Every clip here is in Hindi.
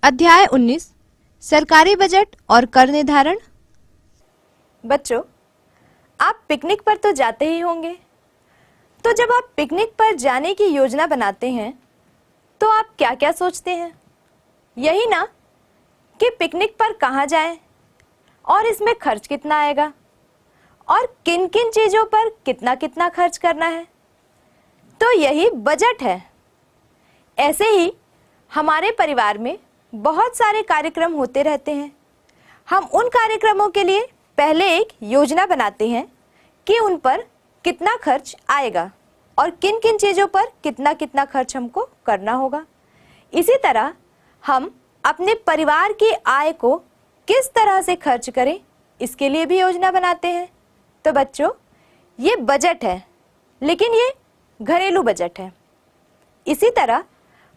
अध्याय 19 सरकारी बजट और कर निर्धारण। बच्चों, आप पिकनिक पर तो जाते ही होंगे। तो जब आप पिकनिक पर जाने की योजना बनाते हैं तो आप क्या क्या सोचते हैं? यही ना कि पिकनिक पर कहाँ जाएं और इसमें खर्च कितना आएगा और किन किन चीज़ों पर कितना कितना खर्च करना है। तो यही बजट है। ऐसे ही हमारे परिवार में बहुत सारे कार्यक्रम होते रहते हैं। हम उन कार्यक्रमों के लिए पहले एक योजना बनाते हैं कि उन पर कितना खर्च आएगा और किन किन चीज़ों पर कितना कितना खर्च हमको करना होगा। इसी तरह हम अपने परिवार की आय को किस तरह से खर्च करें, इसके लिए भी योजना बनाते हैं। तो बच्चों, ये बजट है, लेकिन ये घरेलू बजट है। इसी तरह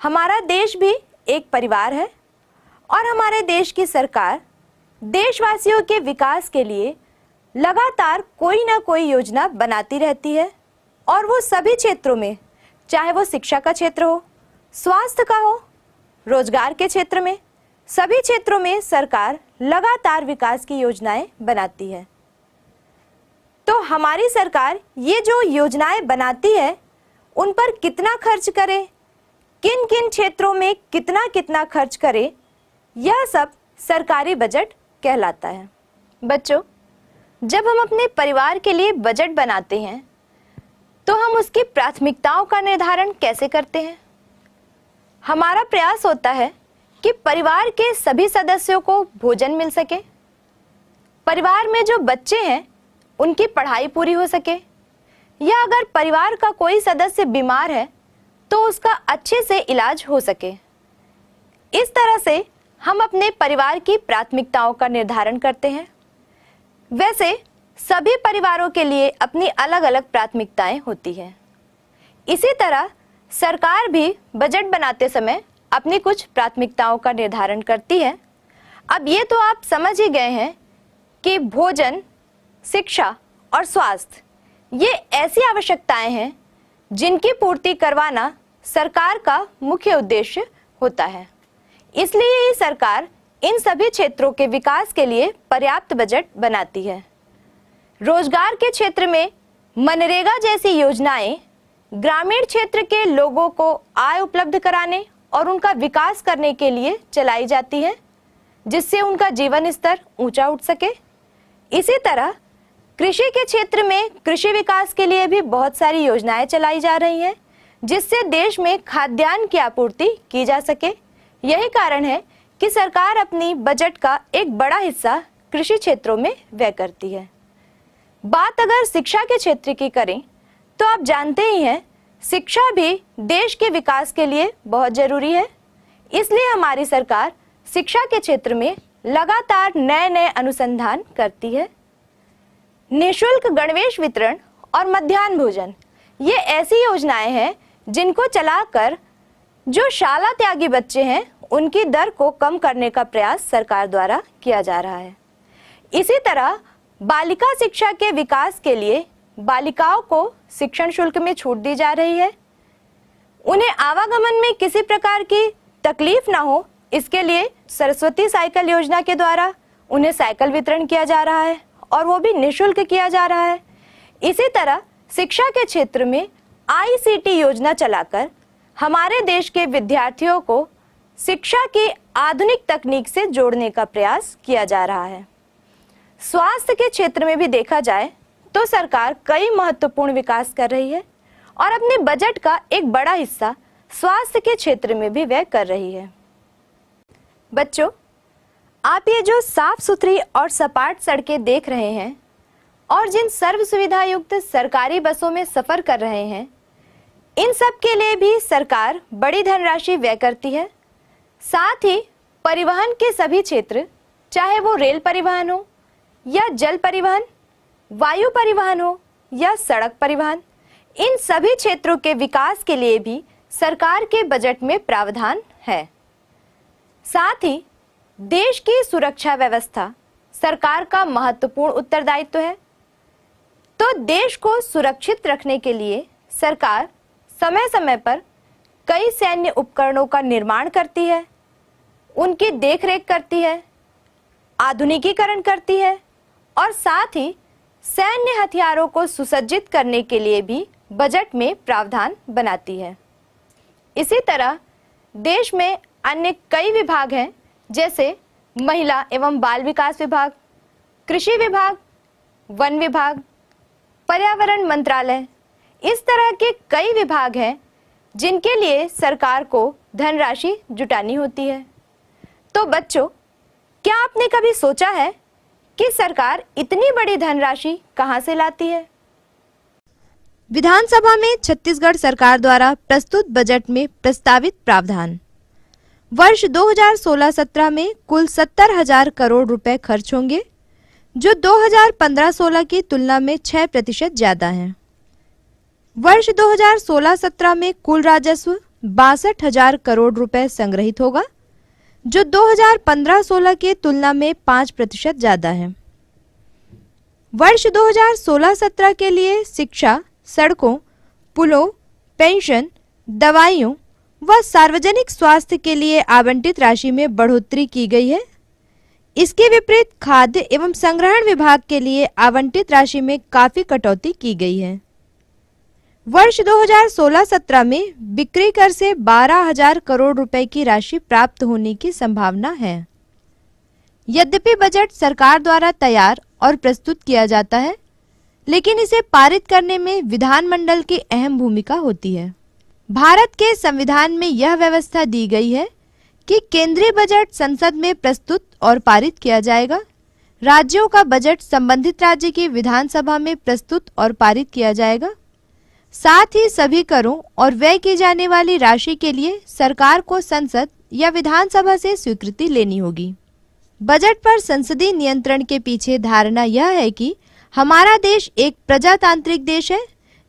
हमारा देश भी एक परिवार है और हमारे देश की सरकार देशवासियों के विकास के लिए लगातार कोई ना कोई योजना बनाती रहती है। और वो सभी क्षेत्रों में, चाहे वो शिक्षा का क्षेत्र हो, स्वास्थ्य का हो, रोजगार के क्षेत्र में, सभी क्षेत्रों में सरकार लगातार विकास की योजनाएं बनाती है। तो हमारी सरकार ये जो योजनाएं बनाती है उन पर कितना खर्च करे, किन किन क्षेत्रों में कितना कितना खर्च करे, यह सब सरकारी बजट कहलाता है। बच्चों, जब हम अपने परिवार के लिए बजट बनाते हैं तो हम उसकी प्राथमिकताओं का निर्धारण कैसे करते हैं? हमारा प्रयास होता है कि परिवार के सभी सदस्यों को भोजन मिल सके, परिवार में जो बच्चे हैं उनकी पढ़ाई पूरी हो सके, या अगर परिवार का कोई सदस्य बीमार है तो उसका अच्छे से इलाज हो सके। इस तरह से हम अपने परिवार की प्राथमिकताओं का निर्धारण करते हैं। वैसे सभी परिवारों के लिए अपनी अलग अलग प्राथमिकताएं होती हैं। इसी तरह सरकार भी बजट बनाते समय अपनी कुछ प्राथमिकताओं का निर्धारण करती है। अब ये तो आप समझ ही गए हैं कि भोजन, शिक्षा और स्वास्थ्य ये ऐसी आवश्यकताएं हैं जिनकी पूर्ति करवाना सरकार का मुख्य उद्देश्य होता है। इसलिए ही सरकार इन सभी क्षेत्रों के विकास के लिए पर्याप्त बजट बनाती है। रोजगार के क्षेत्र में मनरेगा जैसी योजनाएं ग्रामीण क्षेत्र के लोगों को आय उपलब्ध कराने और उनका विकास करने के लिए चलाई जाती हैं, जिससे उनका जीवन स्तर ऊंचा उठ सके। इसी तरह कृषि के क्षेत्र में कृषि विकास के लिए भी बहुत सारी योजनाएं चलाई जा रही हैं, जिससे देश में खाद्यान्न की आपूर्ति की जा सके। यही कारण है कि सरकार अपनी बजट का एक बड़ा हिस्सा कृषि क्षेत्रों में व्यय करती है। बात अगर शिक्षा के क्षेत्र की करें तो आप जानते ही हैं, शिक्षा भी देश के विकास के लिए बहुत जरूरी है। इसलिए हमारी सरकार शिक्षा के क्षेत्र में लगातार नए नए अनुसंधान करती है। निःशुल्क गणवेश वितरण और मध्याह्न भोजन ये ऐसी योजनाएं हैं जिनको चलाकर जो शाला त्यागी बच्चे हैं उनकी दर को कम करने का प्रयास सरकार द्वारा किया जा रहा है। इसी तरह बालिका शिक्षा के विकास के लिए बालिकाओं को शिक्षण शुल्क में छूट दी जा रही है। उन्हें आवागमन में किसी प्रकार की तकलीफ ना हो, इसके लिए सरस्वती साइकिल योजना के द्वारा उन्हें साइकिल वितरण किया जा रहा है और वो भी निःशुल्क किया जा रहा है। इसी तरह शिक्षा के क्षेत्र में ICT योजना चलाकर हमारे देश के विद्यार्थियों को शिक्षा की आधुनिक तकनीक से जोड़ने का प्रयास किया जा रहा है। स्वास्थ्य के क्षेत्र में भी देखा जाए तो सरकार कई महत्वपूर्ण विकास कर रही है और अपने बजट का एक बड़ा हिस्सा स्वास्थ्य के क्षेत्र में भी व्यय कर रही है। बच्चों, आप ये जो साफ सुथरी और सपाट सड़कें देख रहे हैं और जिन सर्व सुविधा युक्त सरकारी बसों में सफर कर रहे हैं, इन सब के लिए भी सरकार बड़ी धनराशि व्यय करती है। साथ ही परिवहन के सभी क्षेत्र, चाहे वो रेल परिवहन हो या जल परिवहन, वायु परिवहन हो या सड़क परिवहन, इन सभी क्षेत्रों के विकास के लिए भी सरकार के बजट में प्रावधान है। साथ ही देश की सुरक्षा व्यवस्था सरकार का महत्वपूर्ण उत्तरदायित्व है। तो देश को सुरक्षित रखने के लिए सरकार समय समय पर कई सैन्य उपकरणों का निर्माण करती है, उनकी देखरेख करती है, आधुनिकीकरण करती है और साथ ही सैन्य हथियारों को सुसज्जित करने के लिए भी बजट में प्रावधान बनाती है। इसी तरह देश में अन्य कई विभाग हैं, जैसे महिला एवं बाल विकास विभाग, कृषि विभाग, वन विभाग, पर्यावरण मंत्रालय। इस तरह के कई विभाग हैं जिनके लिए सरकार को धनराशि जुटानी होती है। तो बच्चों, क्या आपने कभी सोचा है कि सरकार इतनी बड़ी धनराशि कहां से लाती है? विधानसभा में छत्तीसगढ़ सरकार द्वारा प्रस्तुत बजट में प्रस्तावित प्रावधान। वर्ष 2016-17 में कुल 70,000 करोड़ रुपए खर्च होंगे, जो 2015-16 की तुलना में 6% ज्यादा है। वर्ष 2016-17 में कुल राजस्व 62,000 करोड़ रुपए संग्रहित होगा, जो 2015-16 की तुलना में 5% ज्यादा है। वर्ष 2016-17 के लिए शिक्षा, सड़कों, पुलों, पेंशन, दवाइयों व सार्वजनिक स्वास्थ्य के लिए आवंटित राशि में बढ़ोतरी की गई है। इसके विपरीत खाद्य एवं संग्रहण विभाग के लिए आवंटित राशि में काफी कटौती की गई है। वर्ष 2016-17 में बिक्री कर से 12,000 करोड़ रुपए की राशि प्राप्त होने की संभावना है। यद्यपि बजट सरकार द्वारा तैयार और प्रस्तुत किया जाता है, लेकिन इसे पारित करने में विधानमंडल की अहम भूमिका होती है। भारत के संविधान में यह व्यवस्था दी गई है कि केंद्रीय बजट संसद में प्रस्तुत और पारित किया जाएगा। राज्यों का बजट संबंधित राज्य की विधानसभा में प्रस्तुत और पारित किया जाएगा। साथ ही सभी करों और व्यय की जाने वाली राशि के लिए सरकार को संसद या विधानसभा से स्वीकृति लेनी होगी। बजट पर संसदीय नियंत्रण के पीछे धारणा यह है कि हमारा देश एक प्रजातांत्रिक देश है,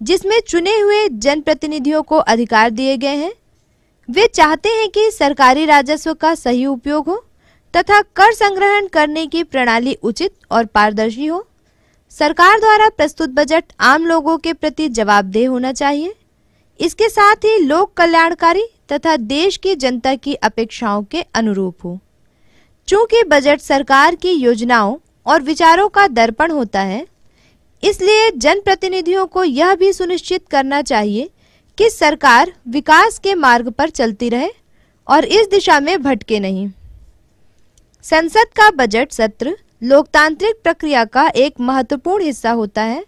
जिसमें चुने हुए जनप्रतिनिधियों को अधिकार दिए गए हैं। वे चाहते हैं कि सरकारी राजस्व का सही उपयोग हो तथा कर संग्रहण करने की प्रणाली उचित और पारदर्शी हो। सरकार द्वारा प्रस्तुत बजट आम लोगों के प्रति जवाबदेह होना चाहिए। इसके साथ ही लोक कल्याणकारी तथा देश की जनता की अपेक्षाओं के अनुरूप हो। चूंकि बजट सरकार की योजनाओं और विचारों का दर्पण होता है, इसलिए जनप्रतिनिधियों को यह भी सुनिश्चित करना चाहिए कि सरकार विकास के मार्ग पर चलती रहे और इस दिशा में भटके नहीं। संसद का बजट सत्र लोकतांत्रिक प्रक्रिया का एक महत्वपूर्ण हिस्सा होता है।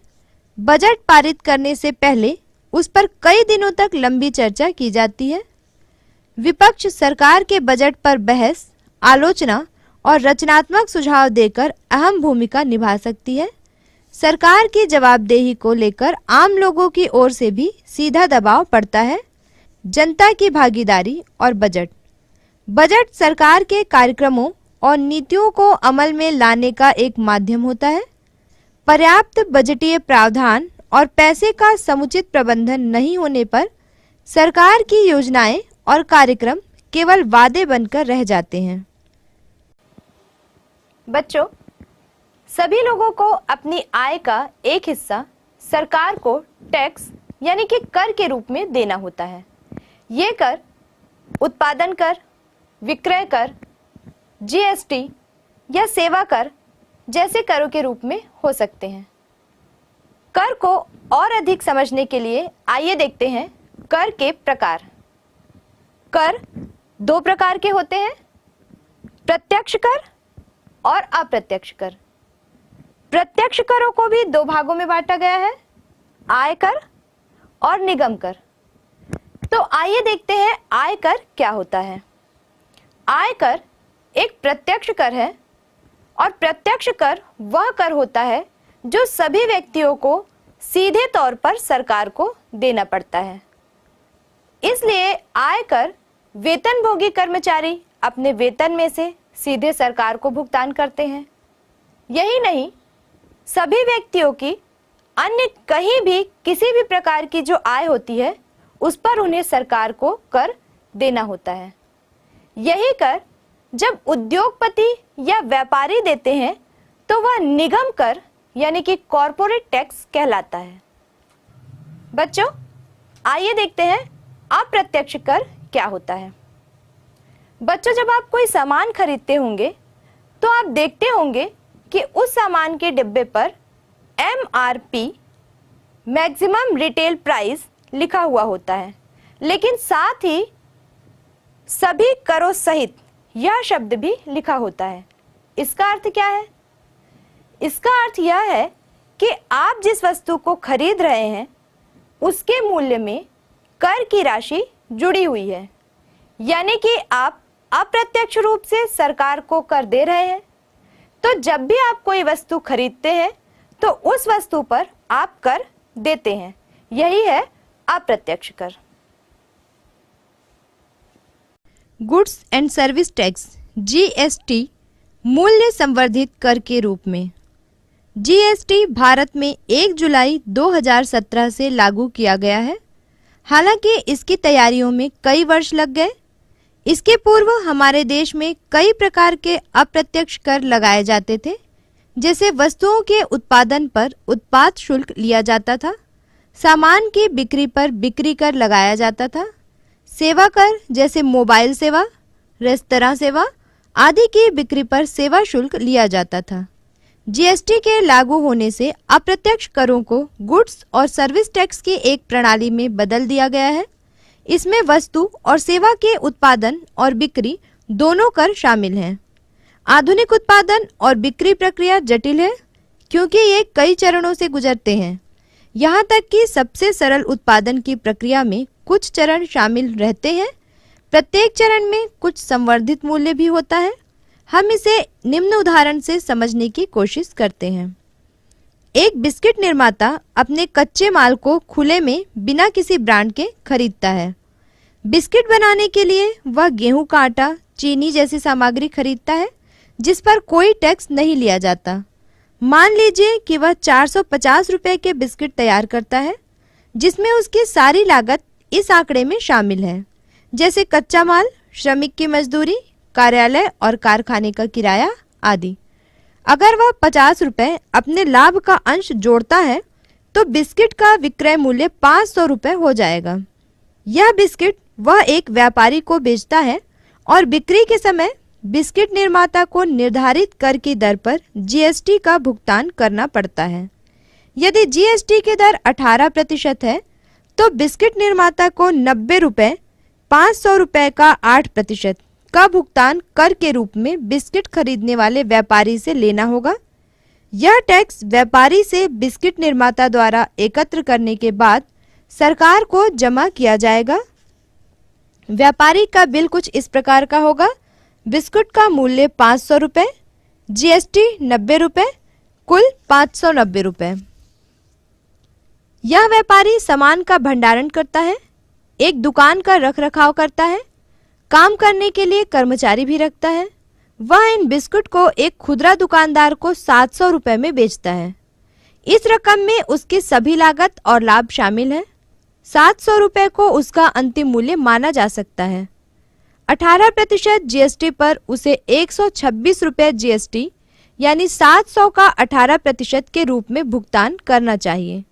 बजट पारित करने से पहले उस पर कई दिनों तक लंबी चर्चा की जाती है। विपक्ष सरकार के बजट पर बहस, आलोचना और रचनात्मक सुझाव देकर अहम भूमिका निभा सकती है। सरकार की जवाबदेही को लेकर आम लोगों की ओर से भी सीधा दबाव पड़ता है। जनता की भागीदारी और बजट सरकार के कार्यक्रमों और नीतियों को अमल में लाने का एक माध्यम होता है। पर्याप्त बजटीय प्रावधान और पैसे का समुचित प्रबंधन नहीं होने पर सरकार की योजनाएं और कार्यक्रम केवल वादे बनकर रह जाते हैं। बच्चों, सभी लोगों को अपनी आय का एक हिस्सा सरकार को टैक्स यानी कि कर के रूप में देना होता है। ये कर उत्पादन कर, विक्रय कर, जीएसटी या सेवा कर जैसे करों के रूप में हो सकते हैं। कर को और अधिक समझने के लिए आइए देखते हैं कर के प्रकार। कर दो प्रकार के होते हैं, प्रत्यक्ष कर और अप्रत्यक्ष कर। प्रत्यक्ष करों को भी दो भागों में बांटा गया है, आय कर और निगम कर। तो आइए देखते हैं आय कर क्या होता है। आय कर एक प्रत्यक्ष कर है और प्रत्यक्ष कर वह कर होता है जो सभी व्यक्तियों को सीधे तौर पर सरकार को देना पड़ता है। इसलिए आय कर वेतनभोगी कर्मचारी अपने वेतन में से सीधे सरकार को भुगतान करते हैं। यही नहीं, सभी व्यक्तियों की अन्य कहीं भी किसी भी प्रकार की जो आय होती है उस पर उन्हें सरकार को कर देना होता है। यही कर जब उद्योगपति या व्यापारी देते हैं तो वह निगम कर यानी कि कॉरपोरेट टैक्स कहलाता है। बच्चों, आइए देखते हैं अप्रत्यक्ष कर क्या होता है। बच्चों, जब आप कोई सामान खरीदते होंगे तो आप देखते होंगे कि उस सामान के डिब्बे पर MRP मैक्सिमम रिटेल प्राइस लिखा हुआ होता है, लेकिन साथ ही सभी करों सहित यह शब्द भी लिखा होता है। इसका अर्थ क्या है? इसका अर्थ यह है कि आप जिस वस्तु को खरीद रहे हैं उसके मूल्य में कर की राशि जुड़ी हुई है, यानी कि आप अप्रत्यक्ष रूप से सरकार को कर दे रहे हैं। तो जब भी आप कोई वस्तु खरीदते हैं तो उस वस्तु पर आप कर देते हैं, यही है अप्रत्यक्ष कर। Goods and service tax GST मूल्य संवर्धित कर के रूप में। GST भारत में 1 जुलाई 2017 से लागू किया गया है। हालांकि इसकी तैयारियों में कई वर्ष लग गए। इसके पूर्व हमारे देश में कई प्रकार के अप्रत्यक्ष कर लगाए जाते थे, जैसे वस्तुओं के उत्पादन पर उत्पाद शुल्क लिया जाता था, सामान की बिक्री पर बिक्री कर लगाया जाता था, सेवा कर जैसे मोबाइल सेवा, रेस्तरां सेवा आदि की बिक्री पर सेवा शुल्क लिया जाता था। GST के लागू होने से अप्रत्यक्ष करों को गुड्स और सर्विस टैक्स की एक प्रणाली में बदल दिया गया है। इसमें वस्तु और सेवा के उत्पादन और बिक्री दोनों कर शामिल हैं। आधुनिक उत्पादन और बिक्री प्रक्रिया जटिल है क्योंकि ये कई चरणों से गुजरते हैं। यहाँ तक कि सबसे सरल उत्पादन की प्रक्रिया में कुछ चरण शामिल रहते हैं। प्रत्येक चरण में कुछ संवर्धित मूल्य भी होता है। हम इसे निम्न उदाहरण से समझने की कोशिश करते हैं। एक बिस्किट निर्माता अपने कच्चे माल को खुले में बिना किसी ब्रांड के खरीदता है। बिस्किट बनाने के लिए वह गेहूं का आटा, चीनी जैसी सामग्री खरीदता है जिस पर कोई टैक्स नहीं लिया जाता। मान लीजिए कि वह 450 रुपये के बिस्किट तैयार करता है, जिसमें उसकी सारी लागत इस आंकड़े में शामिल है, जैसे कच्चा माल, श्रमिक की मजदूरी, कार्यालय और कारखाने का किराया आदि। अगर वह 50 रुपये अपने लाभ का अंश जोड़ता है तो बिस्किट का विक्रय मूल्य 500 रुपये हो जाएगा। यह बिस्किट वह एक व्यापारी को बेचता है और बिक्री के समय बिस्किट निर्माता को निर्धारित कर की दर पर GST का भुगतान करना पड़ता है। यदि GST की दर 18% है तो बिस्किट निर्माता को 90 रुपये 500 रुपये का 8% का भुगतान कर के रूप में बिस्किट खरीदने वाले व्यापारी से लेना होगा। यह टैक्स व्यापारी से बिस्किट निर्माता द्वारा एकत्र करने के बाद सरकार को जमा किया जाएगा। व्यापारी का बिल कुछ इस प्रकार का होगा। बिस्कुट का मूल्य 500 रुपये, GST 90 रुपये, कुल 590 रुपये। यह व्यापारी सामान का भंडारण करता है, एक दुकान का रख रखाव करता है, काम करने के लिए कर्मचारी भी रखता है। वह इन बिस्कुट को एक खुदरा दुकानदार को 700 रुपये में बेचता है। इस रकम में उसकी सभी लागत और लाभ शामिल है। 700 रुपये को उसका अंतिम मूल्य माना जा सकता है। 18% GST पर उसे 126 रुपये GST यानी 700 का 18% के रूप में भुगतान करना चाहिए।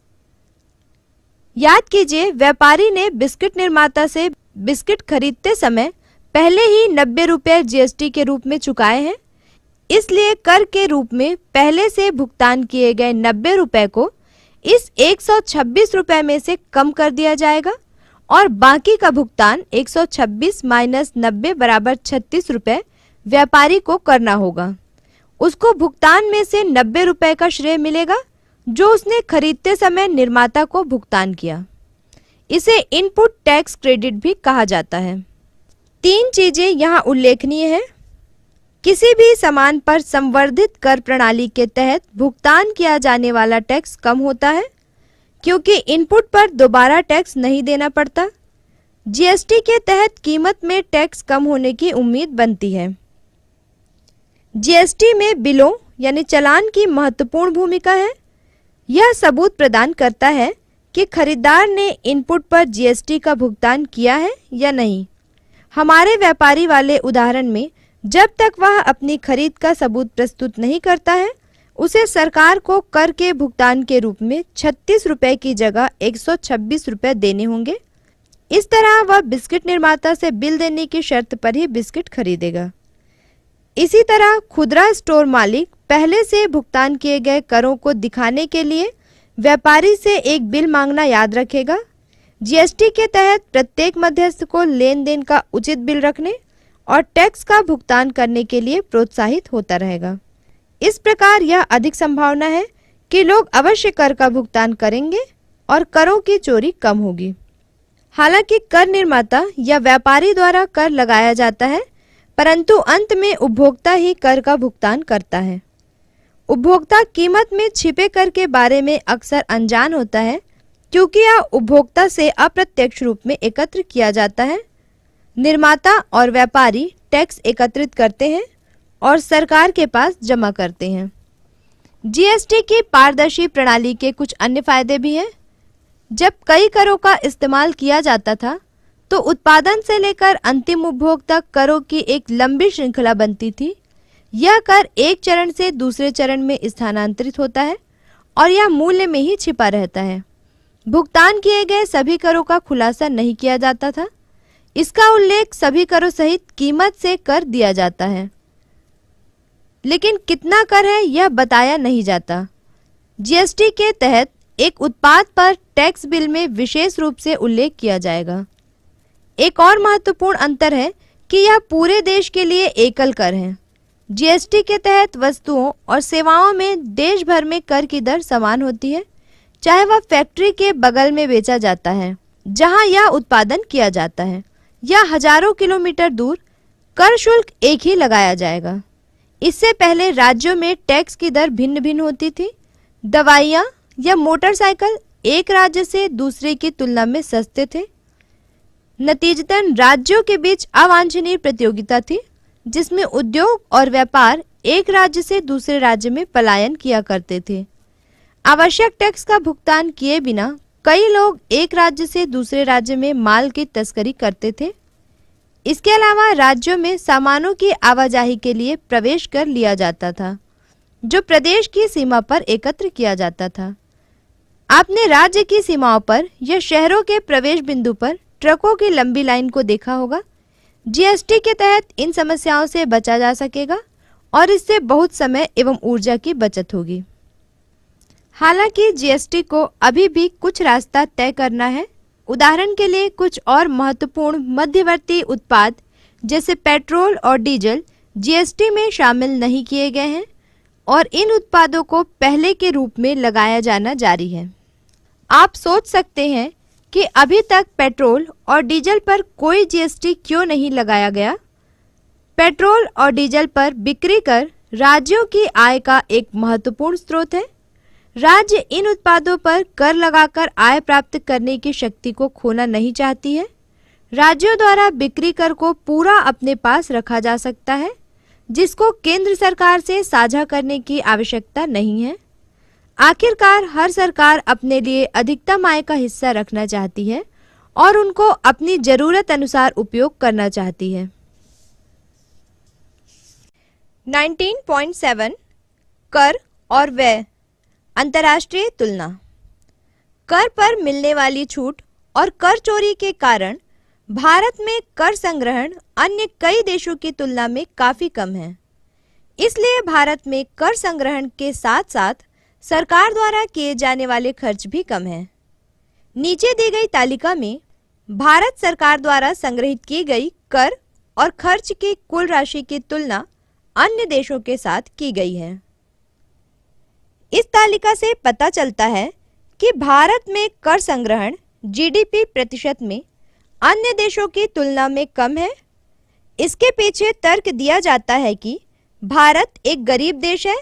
याद कीजिए, व्यापारी ने बिस्किट निर्माता से बिस्किट खरीदते समय पहले ही 90 रुपये GST के रूप में चुकाए हैं, इसलिए कर के रूप में पहले से भुगतान किए गए 90 रुपये को इस 126 रुपये में से कम कर दिया जाएगा और बाकी का भुगतान 126 माइनस 90 बराबर 36 रुपये व्यापारी को करना होगा। उसको भुगतान में से 90 रुपये का श्रेय मिलेगा जो उसने खरीदते समय निर्माता को भुगतान किया। इसे इनपुट टैक्स क्रेडिट भी कहा जाता है। 3 चीजें यहाँ उल्लेखनीय हैं। किसी भी सामान पर संवर्धित कर प्रणाली के तहत भुगतान किया जाने वाला टैक्स कम होता है क्योंकि इनपुट पर दोबारा टैक्स नहीं देना पड़ता। GST के तहत कीमत में टैक्स कम होने की उम्मीद बनती है। GST में बिलों यानी चालान की महत्वपूर्ण भूमिका है। यह सबूत प्रदान करता है कि खरीदार ने इनपुट पर GST का भुगतान किया है या नहीं। हमारे व्यापारी वाले उदाहरण में जब तक वह अपनी खरीद का सबूत प्रस्तुत नहीं करता है, उसे सरकार को कर के भुगतान के रूप में 36 रुपये की जगह 126 रुपये देने होंगे। इस तरह वह बिस्किट निर्माता से बिल देने की शर्त पर ही बिस्किट खरीदेगा। इसी तरह खुदरा स्टोर मालिक पहले से भुगतान किए गए करों को दिखाने के लिए व्यापारी से एक बिल मांगना याद रखेगा। जीएसटी के तहत प्रत्येक मध्यस्थ को लेन देन का उचित बिल रखने और टैक्स का भुगतान करने के लिए प्रोत्साहित होता रहेगा। इस प्रकार यह अधिक संभावना है कि लोग अवश्य कर का भुगतान करेंगे और करों की चोरी कम होगी। हालांकि कर निर्माता या व्यापारी द्वारा कर लगाया जाता है, परंतु अंत में उपभोक्ता ही कर का भुगतान करता है। उपभोक्ता कीमत में छिपे कर के बारे में अक्सर अनजान होता है, क्योंकि यह उपभोक्ता से अप्रत्यक्ष रूप में एकत्र किया जाता है। निर्माता और व्यापारी टैक्स एकत्रित करते हैं और सरकार के पास जमा करते हैं। जीएसटी की पारदर्शी प्रणाली के कुछ अन्य फायदे भी हैं। जब कई करों का इस्तेमाल किया जाता था, तो उत्पादन से लेकर अंतिम उपभोग तक करों की एक लंबी श्रृंखला बनती थी। यह कर एक चरण से दूसरे चरण में स्थानांतरित होता है और यह मूल्य में ही छिपा रहता है। भुगतान किए गए सभी करों का खुलासा नहीं किया जाता था। इसका उल्लेख सभी करों सहित कीमत से कर दिया जाता है, लेकिन कितना कर है यह बताया नहीं जाता। जीएसटी के तहत एक उत्पाद पर टैक्स बिल में विशेष रूप से उल्लेख किया जाएगा। एक और महत्वपूर्ण अंतर है कि यह पूरे देश के लिए एकल कर है। जीएसटी के तहत वस्तुओं और सेवाओं में देश भर में कर की दर समान होती है, चाहे वह फैक्ट्री के बगल में बेचा जाता है जहां यह उत्पादन किया जाता है, या हजारों किलोमीटर दूर, कर शुल्क एक ही लगाया जाएगा। इससे पहले राज्यों में टैक्स की दर भिन्न भिन्न होती थी। दवाइयाँ या मोटरसाइकिल एक राज्य से दूसरे की तुलना में सस्ते थे। नतीजतन राज्यों के बीच अवांछनीय प्रतियोगिता थी, जिसमें उद्योग और व्यापार एक राज्य से दूसरे राज्य में पलायन किया करते थे। आवश्यक टैक्स का भुगतान किए बिना कई लोग एक राज्य से दूसरे राज्य में माल की तस्करी करते थे। इसके अलावा राज्यों में सामानों की आवाजाही के लिए प्रवेश कर लिया जाता था, जो प्रदेश की सीमा पर एकत्र किया जाता था। आपने राज्य की सीमाओं पर या शहरों के प्रवेश बिंदु पर ट्रकों की लंबी लाइन को देखा होगा। जीएसटी के तहत इन समस्याओं से बचा जा सकेगा और इससे बहुत समय एवं ऊर्जा की बचत होगी। हालांकि जीएसटी को अभी भी कुछ रास्ता तय करना है। उदाहरण के लिए कुछ और महत्वपूर्ण मध्यवर्ती उत्पाद जैसे पेट्रोल और डीजल जीएसटी में शामिल नहीं किए गए हैं और इन उत्पादों को पहले के रूप में लगाया जाना जारी है। आप सोच सकते हैं कि अभी तक पेट्रोल और डीजल पर कोई जीएसटी क्यों नहीं लगाया गया। पेट्रोल और डीजल पर बिक्री कर राज्यों की आय का एक महत्वपूर्ण स्रोत है। राज्य इन उत्पादों पर कर लगाकर आय प्राप्त करने की शक्ति को खोना नहीं चाहती है। राज्यों द्वारा बिक्री कर को पूरा अपने पास रखा जा सकता है, जिसको केंद्र सरकार से साझा करने की आवश्यकता नहीं है। आखिरकार हर सरकार अपने लिए अधिकतम आय का हिस्सा रखना चाहती है और उनको अपनी जरूरत अनुसार उपयोग करना चाहती है। 19.7 कर और व्यय अंतर्राष्ट्रीय तुलना। कर पर मिलने वाली छूट और कर चोरी के कारण भारत में कर संग्रहण अन्य कई देशों की तुलना में काफी कम है। इसलिए भारत में कर संग्रहण के साथ साथ सरकार द्वारा किए जाने वाले खर्च भी कम है। नीचे दी गई तालिका में भारत सरकार द्वारा संग्रहित की गई कर और खर्च की कुल राशि की तुलना अन्य देशों के साथ की गई है। इस तालिका से पता चलता है कि भारत में कर संग्रहण जीडीपी प्रतिशत में अन्य देशों की तुलना में कम है। इसके पीछे तर्क दिया जाता है कि भारत एक गरीब देश है,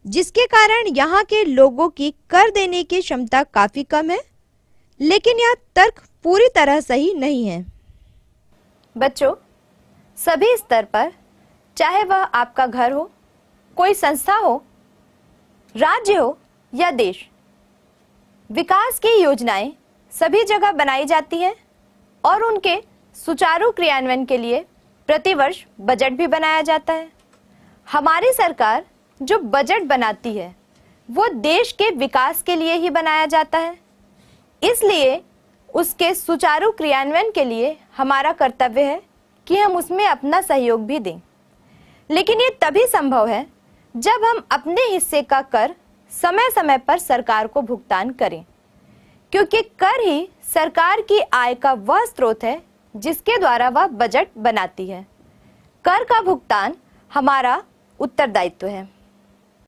जिसके कारण यहाँ के लोगों की कर देने की क्षमता काफी कम है, लेकिन यह तर्क पूरी तरह सही नहीं है। बच्चों, सभी स्तर पर, चाहे वह आपका घर हो, कोई संस्था हो, राज्य हो या देश, विकास की योजनाएं सभी जगह बनाई जाती हैं और उनके सुचारू क्रियान्वयन के लिए प्रतिवर्ष बजट भी बनाया जाता है। हमारी सरकार जो बजट बनाती है वो देश के विकास के लिए ही बनाया जाता है। इसलिए उसके सुचारू क्रियान्वयन के लिए हमारा कर्तव्य है कि हम उसमें अपना सहयोग भी दें। लेकिन ये तभी संभव है जब हम अपने हिस्से का कर समय समय पर सरकार को भुगतान करें, क्योंकि कर ही सरकार की आय का वह स्रोत है जिसके द्वारा वह बजट बनाती है। कर का भुगतान हमारा उत्तरदायित्व है।